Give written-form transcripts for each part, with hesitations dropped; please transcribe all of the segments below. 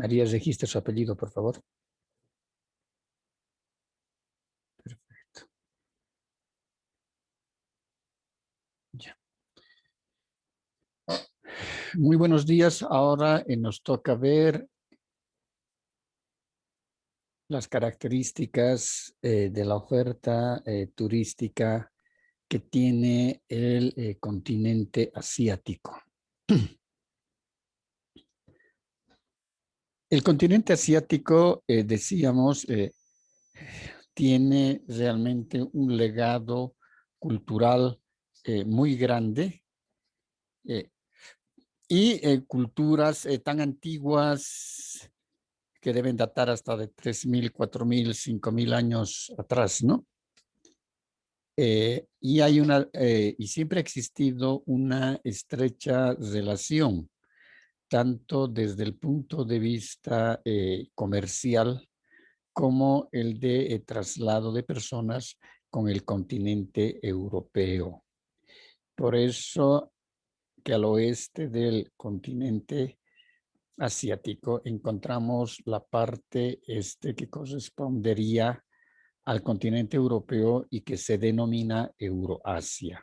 María, registre su apellido, por favor. Perfecto. Ya. Muy buenos días. Ahora nos toca ver las características de la oferta turística que tiene el continente asiático. El continente asiático, decíamos, tiene realmente un legado cultural muy grande y culturas tan antiguas que deben datar hasta de 3.000, 4.000, 5.000 años atrás, ¿no? Y siempre ha existido una estrecha relación, tanto desde el punto de vista comercial como el de traslado de personas con el continente europeo. Por eso que al oeste del continente asiático encontramos la parte este que correspondería al continente europeo y que se denomina Euroasia.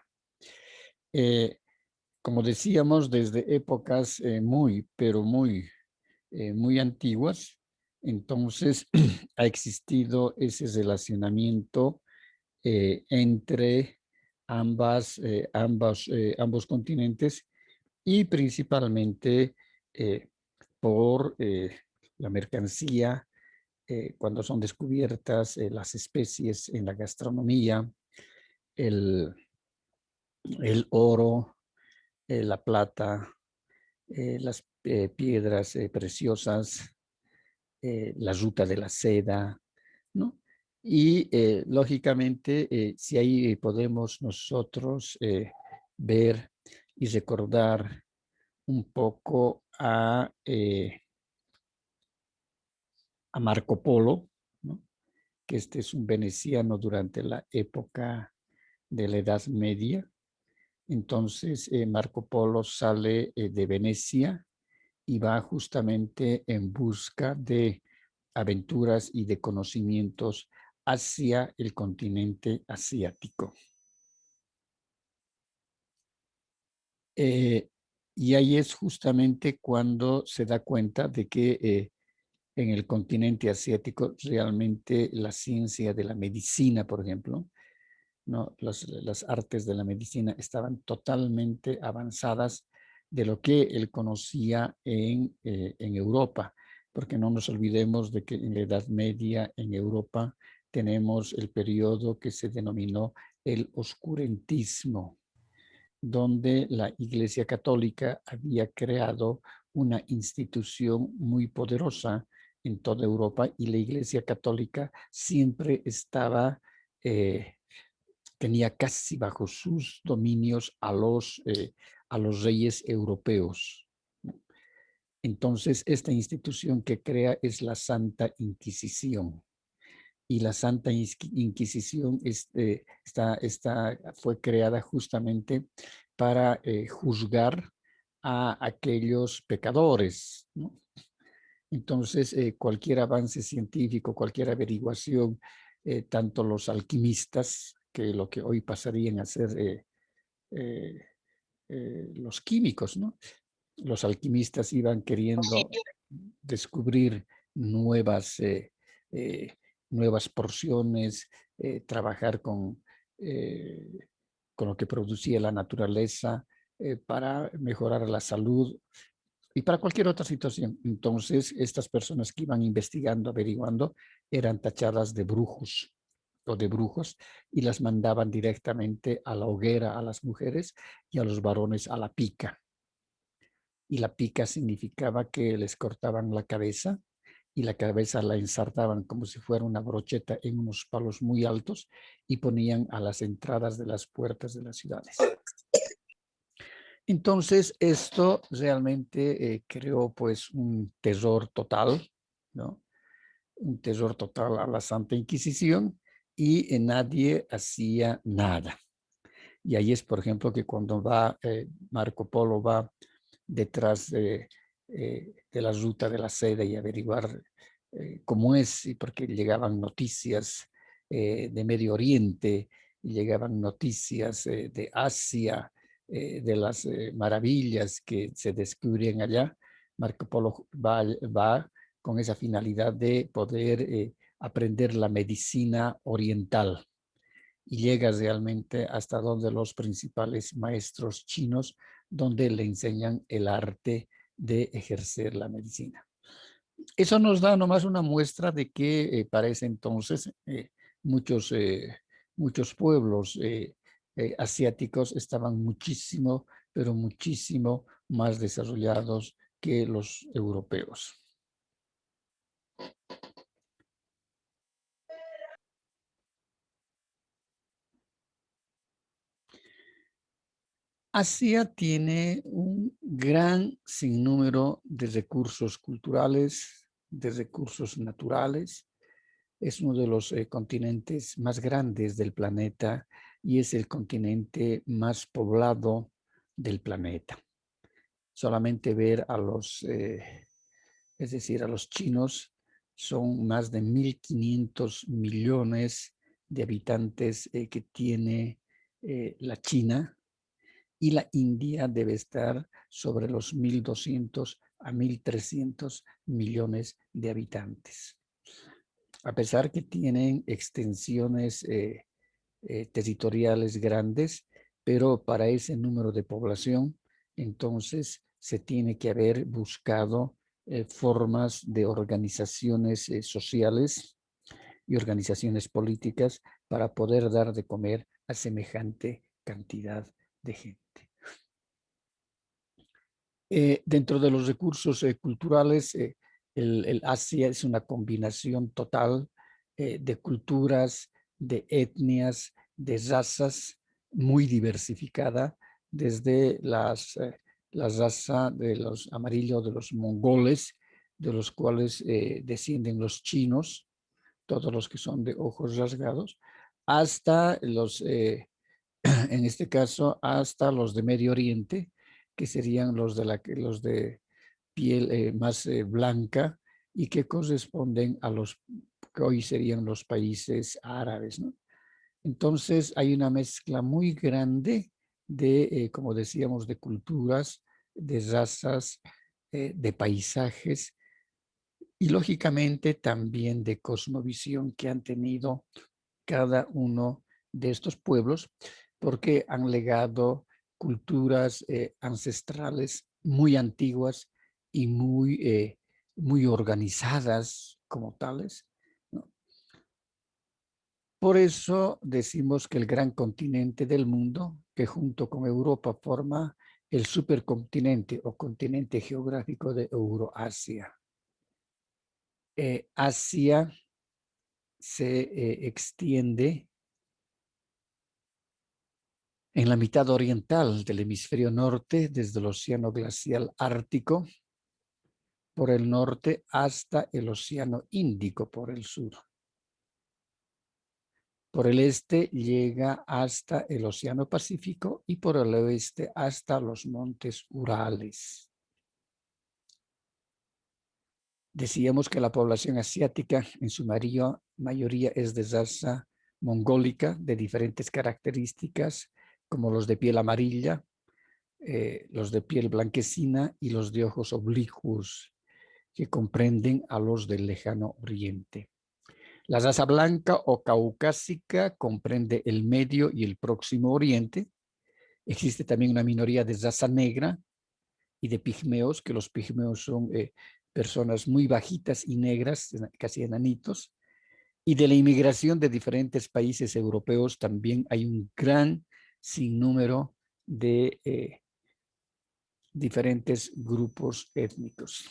Como decíamos, desde épocas pero muy antiguas, entonces ha existido ese relacionamiento entre ambos continentes y principalmente por la mercancía, cuando son descubiertas las especies en la gastronomía, el, el oro, la plata, las piedras preciosas, la ruta de la seda, ¿no? Y lógicamente, si ahí podemos nosotros ver y recordar un poco a Marco Polo, ¿no? Que este es un veneciano durante la época de la Edad Media. Entonces, Marco Polo sale de Venecia y va justamente en busca de aventuras y de conocimientos hacia el continente asiático. Y ahí es justamente cuando se da cuenta de que en el continente asiático realmente la ciencia de la medicina, por ejemplo, ¿no? Las artes de la medicina estaban totalmente avanzadas de lo que él conocía en Europa, porque no nos olvidemos de que en la Edad Media en Europa tenemos el periodo que se denominó el oscurantismo, donde la Iglesia Católica había creado una institución muy poderosa en toda Europa y la Iglesia Católica siempre tenía casi bajo sus dominios a los reyes europeos. Entonces, esta institución que crea es la Santa Inquisición. Y la Santa Inquisición fue creada justamente para juzgar a aquellos pecadores, ¿no? Entonces, cualquier avance científico, cualquier averiguación, tanto los alquimistas, que lo que hoy pasarían a ser los químicos, ¿no? Los alquimistas iban queriendo descubrir nuevas, eh, nuevas porciones, trabajar con lo que producía la naturaleza para mejorar la salud y para cualquier otra situación. Entonces, estas personas que iban investigando, averiguando, eran tachadas de brujos o de brujos y las mandaban directamente a la hoguera a las mujeres y a los varones a la pica. Y la pica significaba que les cortaban la cabeza y la cabeza la ensartaban como si fuera una brocheta en unos palos muy altos y ponían a las entradas de las puertas de las ciudades. Entonces, esto realmente creó pues un terror total, ¿no? Un terror total a la Santa Inquisición y nadie hacía nada. Y ahí es, por ejemplo, que cuando Marco Polo va detrás de la ruta de la seda y averiguar cómo es, y porque llegaban noticias de Medio Oriente, y llegaban noticias de Asia, de las maravillas que se descubrían allá. Marco Polo va con esa finalidad de poder aprender la medicina oriental, y llega realmente hasta donde los principales maestros chinos, donde le enseñan el arte de ejercer la medicina. Eso nos da nomás una muestra de que para ese entonces muchos, muchos pueblos asiáticos estaban muchísimo, pero muchísimo más desarrollados que los europeos. Asia tiene un gran sinnúmero de recursos culturales, de recursos naturales. Es uno de los continentes más grandes del planeta y es el continente más poblado del planeta. Solamente ver a los, es decir, a los chinos, son más de 1.500 millones de habitantes que tiene la China, y la India debe estar sobre los 1.200 a 1.300 millones de habitantes. A pesar que tienen extensiones territoriales grandes, pero para ese número de población, entonces se tiene que haber buscado formas de organizaciones sociales y organizaciones políticas para poder dar de comer a semejante cantidad de gente. Dentro de los recursos culturales, el Asia es una combinación total de culturas, de etnias, de razas, muy diversificada, desde la raza de los amarillos, de los mongoles, de los cuales descienden los chinos, todos los que son de ojos rasgados, hasta los en este caso hasta los de Medio Oriente, que serían los de piel más blanca, y que corresponden a los que hoy serían los países árabes, ¿no? Entonces hay una mezcla muy grande de, como decíamos, de culturas, de razas, de paisajes, y lógicamente también de cosmovisión que han tenido cada uno de estos pueblos, porque han legado culturas ancestrales muy antiguas y muy organizadas como tales, ¿no? Por eso decimos que el gran continente del mundo, que junto con Europa forma el supercontinente o continente geográfico de Euroasia. Asia se extiende en la mitad oriental del hemisferio norte, desde el océano glacial ártico por el norte hasta el océano Índico por el sur. Por el este llega hasta el océano Pacífico y por el oeste hasta los montes Urales. Decíamos que la población asiática en su mayoría es de raza mongólica, de diferentes características, como los de piel amarilla, los de piel blanquecina y los de ojos oblicuos, que comprenden a los del lejano oriente. La raza blanca o caucásica comprende el Medio y el Próximo Oriente. Existe también una minoría de raza negra y de pigmeos, que los pigmeos son personas muy bajitas y negras, casi enanitos. Y de la inmigración de diferentes países europeos también hay un gran sinnúmero de diferentes grupos étnicos.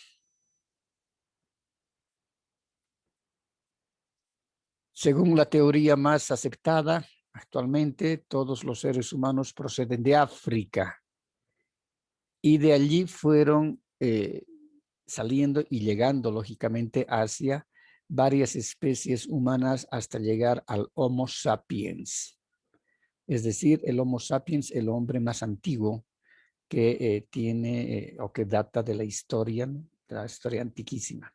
Según la teoría más aceptada actualmente, todos los seres humanos proceden de África, y de allí fueron saliendo y llegando lógicamente a Asia varias especies humanas hasta llegar al Homo sapiens. Es decir, el Homo sapiens, el hombre más antiguo, que tiene o que data de la historia, ¿no? De la historia antiquísima.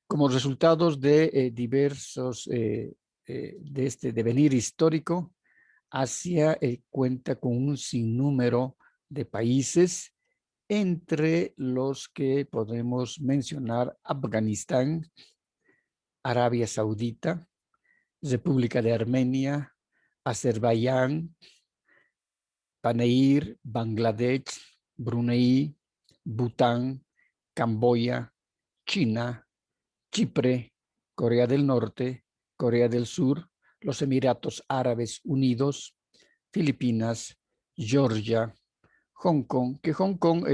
Como resultados de diversos, de este devenir histórico, Asia cuenta con un sinnúmero de países, entre los que podemos mencionar Afganistán, Arabia Saudita, República de Armenia, Azerbaiyán, Paneir, Bangladesh, Brunei, Bután, Camboya, China, Chipre, Corea del Norte, Corea del Sur, los Emiratos Árabes Unidos, Filipinas, Georgia, Hong Kong, que Hong Kong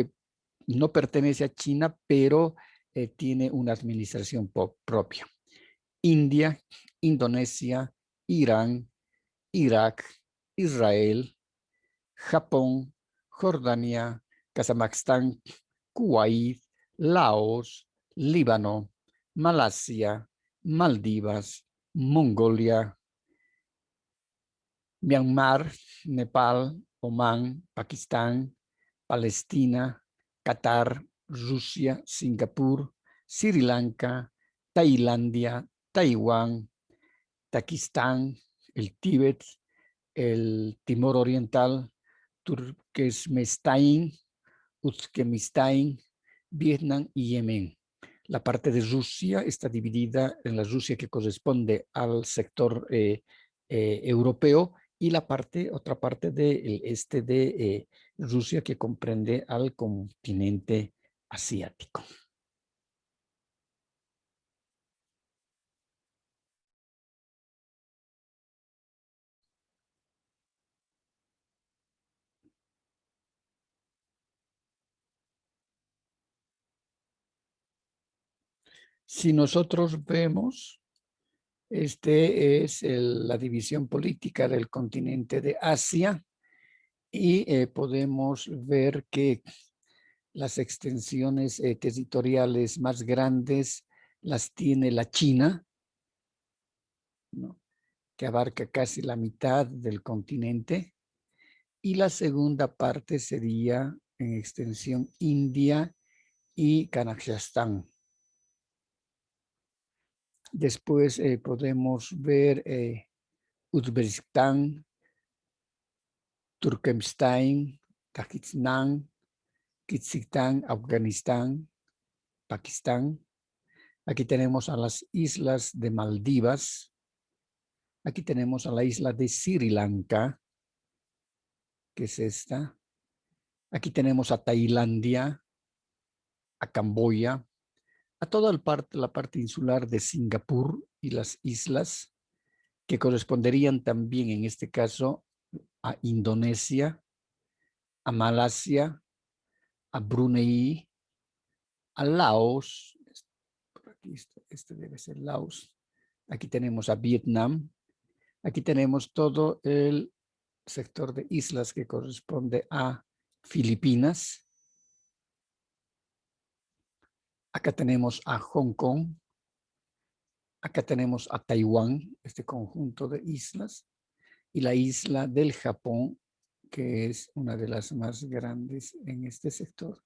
no pertenece a China, pero tiene una administración propia. India, Indonesia, Irán, Irak, Israel, Japón, Jordania, Kazajstán, Kuwait, Laos, Líbano, Malasia, Maldivas, Mongolia, Myanmar, Nepal, Omán, Pakistán, Palestina, Qatar, Rusia, Singapur, Sri Lanka, Tailandia, Taiwán, Pakistán, el Tíbet, el Timor Oriental, Turkmenistán, Uzbekistán, Vietnam y Yemen. La parte de Rusia está dividida en la Rusia que corresponde al sector europeo y la otra parte del este de Rusia que comprende al continente asiático. Si nosotros vemos, este es la división política del continente de Asia y podemos ver que las extensiones territoriales más grandes las tiene la China, ¿no? Que abarca casi la mitad del continente, y la segunda parte sería en extensión India y Kazajstán. Después podemos ver Uzbekistán, Turkmenistán, Tayikistán, Kirguistán, Afganistán, Pakistán. Aquí tenemos a las islas de Maldivas. Aquí tenemos a la isla de Sri Lanka, que es esta. Aquí tenemos a Tailandia, a Camboya, a toda la parte insular de Singapur y las islas, que corresponderían también en este caso a Indonesia, a Malasia, a Brunei, a Laos. Por aquí este debe ser Laos. Aquí tenemos a Vietnam. Aquí tenemos todo el sector de islas que corresponde a Filipinas. Acá tenemos a Hong Kong. Acá tenemos a Taiwán, este conjunto de islas, y la isla del Japón, que es una de las más grandes en este sector.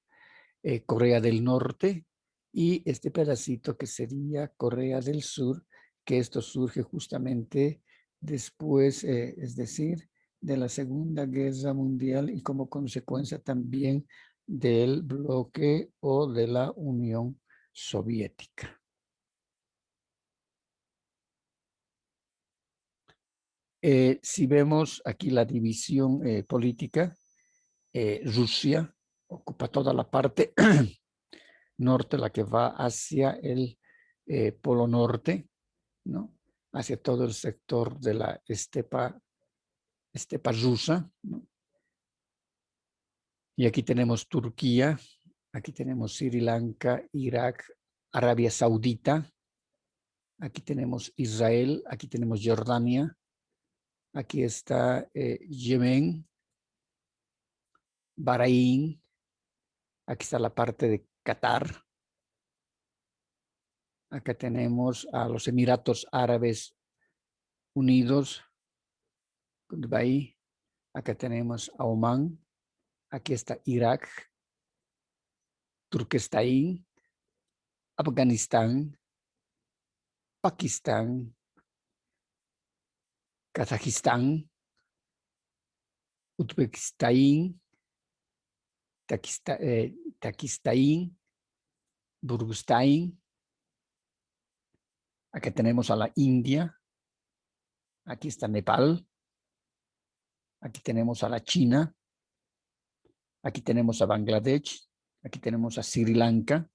Corea del Norte y este pedacito que sería Corea del Sur, que esto surge justamente después, es decir, de la Segunda Guerra Mundial y como consecuencia también del bloque o de la Unión Soviética. Si vemos aquí la división política, Rusia ocupa toda la parte norte, la que va hacia el polo norte, ¿no? Hacia todo el sector de la estepa rusa, ¿no? Y aquí tenemos Turquía, aquí tenemos Sri Lanka, Irak, Arabia Saudita, aquí tenemos Israel, aquí tenemos Jordania, aquí está Yemen, Bahrein, aquí está la parte de Qatar, acá tenemos a los Emiratos Árabes Unidos, Dubái, acá tenemos a Omán, Aquí está Irak, Turquestán, Afganistán, Pakistán, Kazajistán, Uzbekistán, Takistán, Burgustán. Aquí tenemos a la India. Aquí está Nepal. Aquí tenemos a la China. Aquí tenemos a Bangladesh. Aquí tenemos a Sri Lanka.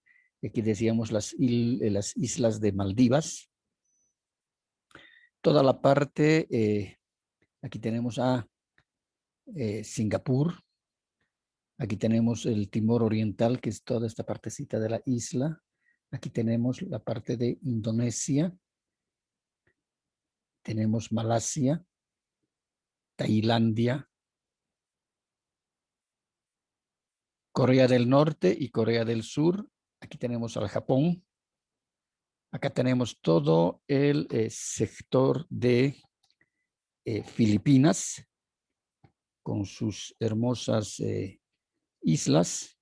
Aquí decíamos las islas de Maldivas. Toda la parte, aquí tenemos a Singapur. Aquí tenemos el Timor Oriental, que es toda esta partecita de la isla. Aquí tenemos la parte de Indonesia. Tenemos Malasia, Tailandia, Corea del Norte y Corea del Sur. Aquí tenemos al Japón. Acá tenemos todo el sector de Filipinas con sus hermosas islas.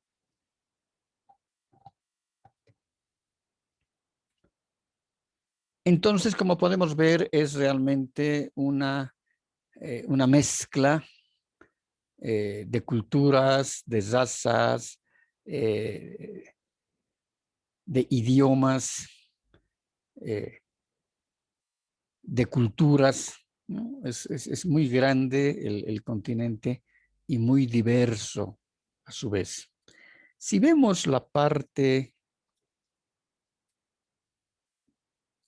Entonces, como podemos ver, es realmente una mezcla de culturas, de razas, de idiomas, de culturas, ¿no? Es muy grande el continente y muy diverso a su vez. Si vemos la parte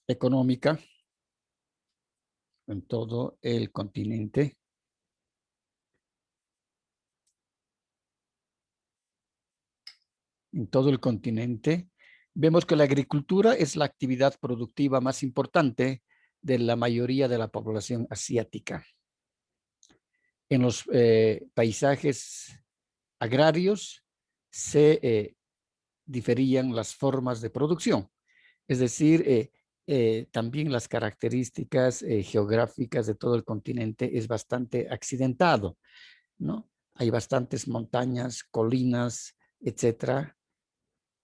económica en todo el continente, vemos que la agricultura es la actividad productiva más importante de la mayoría de la población asiática. En los paisajes agrarios se diferían las formas de producción, es decir, también las características geográficas de todo el continente es bastante accidentado, ¿no? Hay bastantes montañas, colinas, etcétera,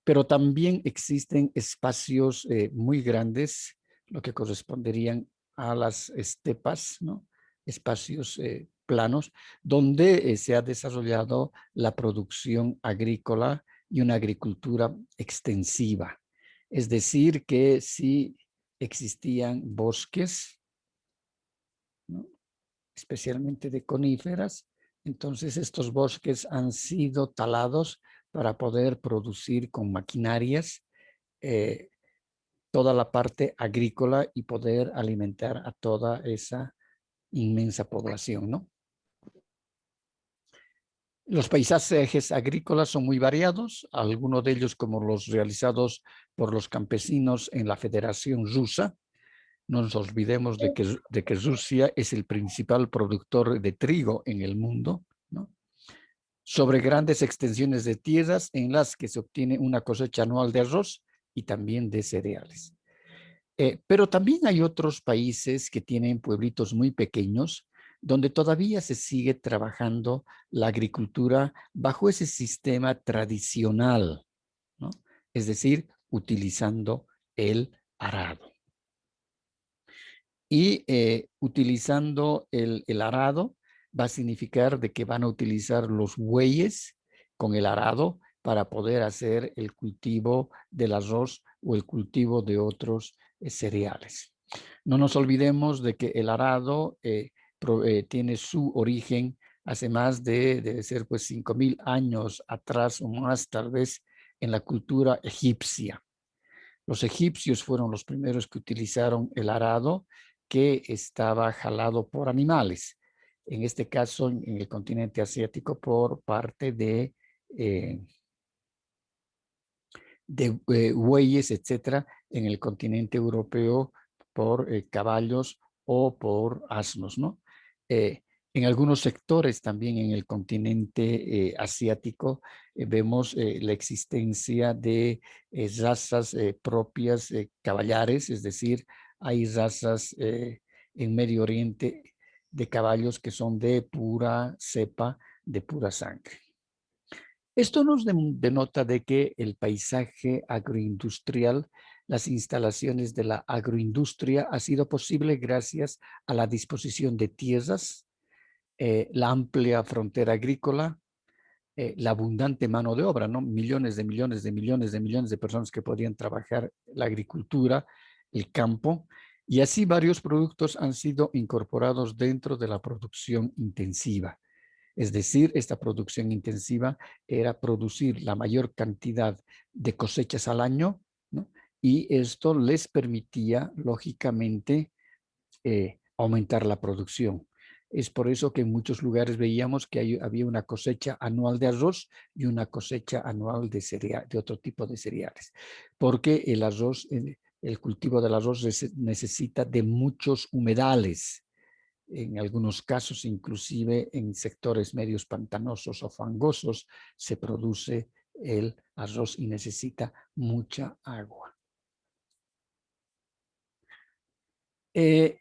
pero también existen espacios muy grandes, lo que corresponderían a las estepas, ¿no? Espacios planos, donde se ha desarrollado la producción agrícola y una agricultura extensiva. Es decir, que sí existían bosques, ¿no? Especialmente de coníferas. Entonces estos bosques han sido talados para poder producir con maquinarias eh, toda la parte agrícola y poder alimentar a toda esa inmensa población, ¿no? Los paisajes agrícolas son muy variados, algunos de ellos como los realizados por los campesinos en la Federación Rusa. No nos olvidemos de que Rusia es el principal productor de trigo en el mundo, ¿no? Sobre grandes extensiones de tierras en las que se obtiene una cosecha anual de arroz y también de cereales. Pero también hay otros países que tienen pueblitos muy pequeños donde todavía se sigue trabajando la agricultura bajo ese sistema tradicional, ¿no? Es decir, utilizando el arado. Y utilizando el arado va a significar de que van a utilizar los bueyes con el arado para poder hacer el cultivo del arroz o el cultivo de otros cereales. No nos olvidemos de que el arado tiene su origen hace más debe ser pues 5,000 años atrás o más tal vez en la cultura egipcia. Los egipcios fueron los primeros que utilizaron el arado que estaba jalado por animales. En este caso, en el continente asiático, por parte de bueyes, etcétera. En el continente europeo, por caballos o por asnos, ¿no? En algunos sectores también en el continente asiático vemos la existencia de razas propias caballares, es decir, hay razas en Medio Oriente de caballos que son de pura cepa, de pura sangre. Esto nos denota de que el paisaje agroindustrial, las instalaciones de la agroindustria ha sido posible gracias a la disposición de tierras, la amplia frontera agrícola, la abundante mano de obra, ¿no? Millones de millones de millones de millones de personas que podían trabajar la agricultura, el campo, y así varios productos han sido incorporados dentro de la producción intensiva. Es decir, esta producción intensiva era producir la mayor cantidad de cosechas al año, ¿no? Y esto les permitía, lógicamente, aumentar la producción. Es por eso que en muchos lugares veíamos que había una cosecha anual de arroz y una cosecha anual de otro tipo de cereales, porque el arroz, el cultivo del arroz necesita de muchos humedales, en algunos casos, inclusive en sectores medios pantanosos o fangosos, se produce el arroz y necesita mucha agua. Eh,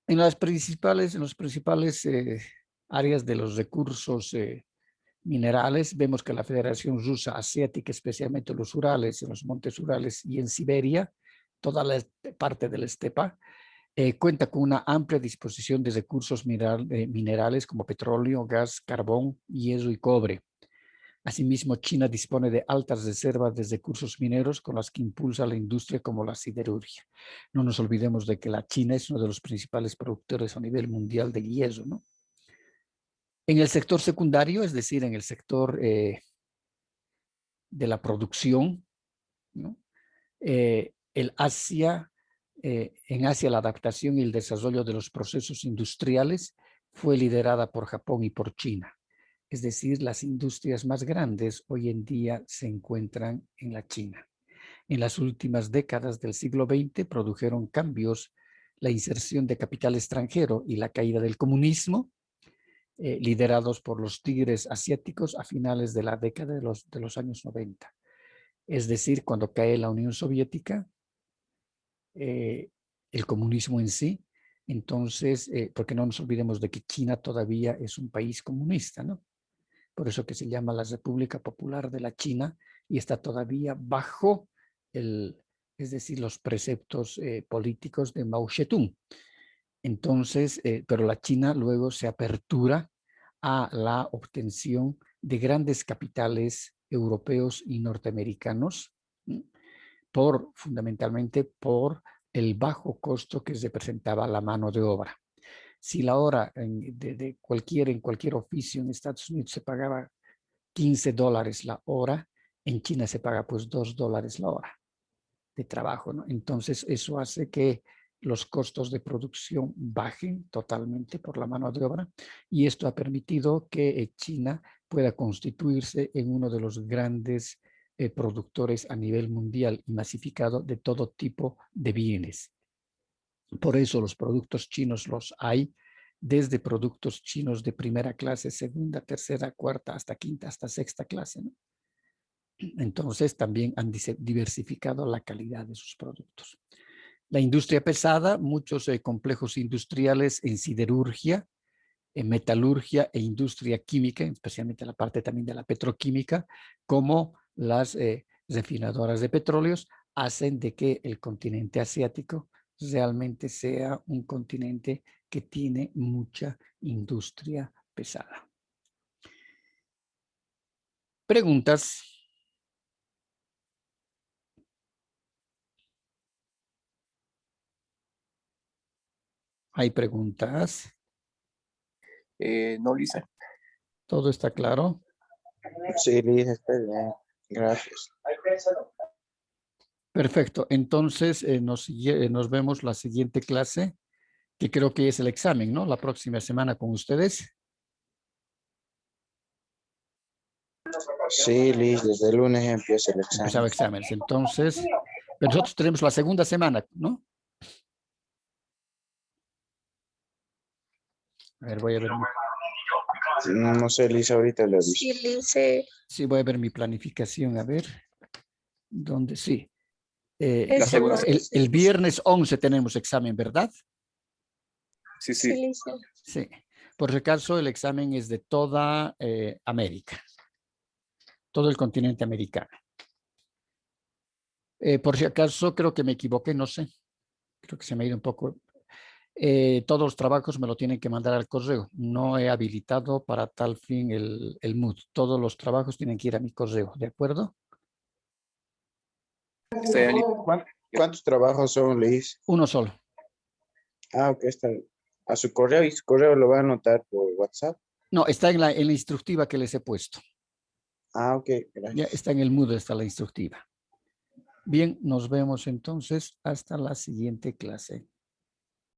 en los principales áreas de los recursos minerales, vemos que la Federación Rusa Asiática, especialmente los Urales, en los montes Urales y en Siberia, toda la parte de la estepa, cuenta con una amplia disposición de recursos minerales como petróleo, gas, carbón, hierro y cobre. Asimismo, China dispone de altas reservas de recursos mineros con las que impulsa la industria como la siderurgia. No nos olvidemos de que la China es uno de los principales productores a nivel mundial de hierro, ¿no? En el sector secundario, es decir, en el sector de la producción, ¿no? En Asia, la adaptación y el desarrollo de los procesos industriales fue liderada por Japón y por China. Es decir, las industrias más grandes hoy en día se encuentran en la China. En las últimas décadas del siglo XX produjeron cambios, la inserción de capital extranjero y la caída del comunismo, liderados por los tigres asiáticos a finales de la década de los años 90. Es decir, cuando cae la Unión Soviética, el comunismo en sí, entonces, porque no nos olvidemos de que China todavía es un país comunista, ¿no? Por eso que se llama la República Popular de la China y está todavía bajo es decir, los preceptos políticos de Mao Zedong. Entonces, pero la China luego se apertura a la obtención de grandes capitales europeos y norteamericanos, fundamentalmente por el bajo costo que representaba la mano de obra. Si la hora en cualquier oficio en Estados Unidos se pagaba $15 la hora, en China se paga pues $2 la hora de trabajo, ¿no? Entonces eso hace que los costos de producción bajen totalmente por la mano de obra y esto ha permitido que China pueda constituirse en uno de los grandes productores a nivel mundial y masificado de todo tipo de bienes. Por eso los productos chinos los hay desde productos chinos de primera clase, segunda, tercera, cuarta, hasta quinta, hasta sexta clase, ¿no? Entonces también han diversificado la calidad de sus productos. La industria pesada, muchos complejos industriales en siderurgia, en metalurgia e industria química, especialmente la parte también de la petroquímica, como las refinadoras de petróleos, hacen de que el continente asiático realmente sea un continente que tiene mucha industria pesada. Preguntas. ¿Hay preguntas? No, Lisa. ¿Todo está claro? Sí, Liz, está bien. Gracias. Perfecto. Entonces nos vemos la siguiente clase, que creo que es el examen, ¿no? La próxima semana con ustedes. Sí, Liz, desde el lunes empieza el examen. Empezaba exámenes. Entonces, pero nosotros tenemos la segunda semana, ¿no? A ver, voy a ver. No sé, Liz, ahorita le aviso. Sí, Lice. Sí, voy a ver mi planificación, a ver. ¿Dónde? Sí. La segunda. El viernes 11 tenemos examen, ¿verdad? Sí, Sí, sí. Lice. Sí. Por si acaso, el examen es de toda América. Todo el continente americano. Por si acaso, creo que me equivoqué, no sé. Creo que se me ha ido un poco. Todos los trabajos me lo tienen que mandar al correo. No he habilitado para tal fin el Mood. Todos los trabajos tienen que ir a mi correo, ¿de acuerdo? Está bien, Lisa. ¿Cuántos trabajos son, Liz? Uno solo. Ah, ok, está bien. A su correo, y su correo lo va a anotar por WhatsApp. No, está en la instructiva que les he puesto. Ah, ok, Ya gracias. está en el Mood, está la instructiva. Bien, nos vemos entonces hasta la siguiente clase.